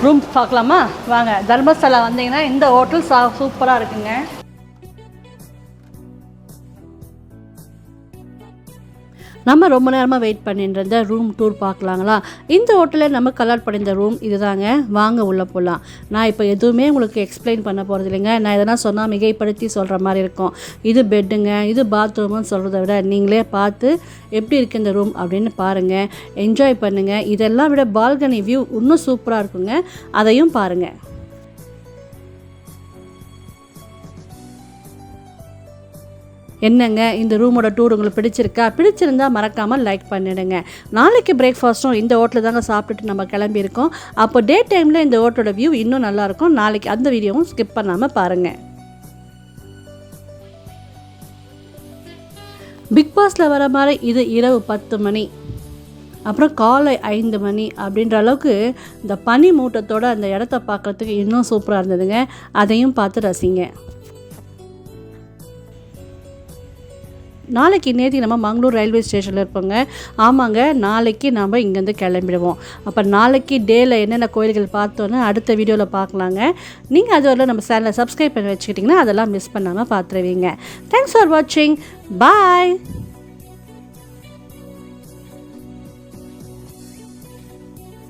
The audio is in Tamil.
ரூம் பார்க்கலாமா? வாங்க. தர்மஸ்தலா வந்தீங்கன்னா இந்த ஹோட்டல் சூப்பராக இருக்குங்க. நம்ம ரொம்ப நேரமாக வெயிட் பண்ணிட்டு இருந்த ரூம் டூர் பார்க்கலாங்களா? இந்த ஹோட்டலில் நம்ம கலர் பண்ணியிருந்த ரூம் இதுதாங்க. வாங்க உள்ளே போகலாம். நான் இப்போ எதுவுமே உங்களுக்கு எக்ஸ்பிளைன் பண்ண போகிறது இல்லைங்க. நான் எதனா சொன்னால் மிகைப்படுத்தி சொல்கிற மாதிரி இருக்கும். இது பெட்டுங்க, இது பாத்ரூம்னு சொல்கிறத விட நீங்களே பார்த்து எப்படி இருக்குது இந்த ரூம் அப்படின்னு பாருங்கள், என்ஜாய் பண்ணுங்கள். இதெல்லாம் விட பால்கனி வியூ இன்னும் சூப்பராக இருக்குங்க, அதையும் பாருங்கள். என்னங்க இந்த ரூமோட டூர் உங்களுக்கு பிடிச்சிருக்கா? பிடிச்சிருந்தா மறக்காமல் லைக் பண்ணிடுங்க. நாளைக்கு பிரேக்ஃபாஸ்ட்டும் இந்த ஹோட்டலில் தாங்க சாப்பிட்டுட்டு நம்ம கிளம்பியிருக்கோம். அப்போ டே டைமில் இந்த ஹோட்டலோட வியூ இன்னும் நல்லாயிருக்கும். நாளைக்கு அந்த வீடியோவும் ஸ்கிப் பண்ணாமல் பாருங்கள். பிக் பாஸில் வர மாதிரி இது இரவு 10 மணி, அப்புறம் காலை 5 மணி அப்படின்ற அளவுக்கு இந்த பனி மூட்டத்தோடு அந்த இடத்த பார்க்குறதுக்கு இன்னும் சூப்பராக இருந்ததுங்க. அதையும் பார்த்து ரசிங்க. நாளைக்கு நேற்று நம்ம மங்களூர் ரயில்வே ஸ்டேஷனில் இருப்போங்க. ஆமாங்க, நாளைக்கு நம்ம இங்கேருந்து கிளம்பிடுவோம். அப்போ நாளைக்கு டேயில் என்னென்ன கோயில்கள் பார்த்தோன்னு அடுத்த வீடியோவில் பார்க்கலாங்க. நீங்கள் அதுவரை நம்ம சேனலை சப்ஸ்கிரைப் பண்ணி வச்சுக்கிட்டிங்கன்னா அதெல்லாம் மிஸ் பண்ணாமல் பார்த்துருவீங்க. தேங்க்ஸ் ஃபார் வாட்சிங். பாய்.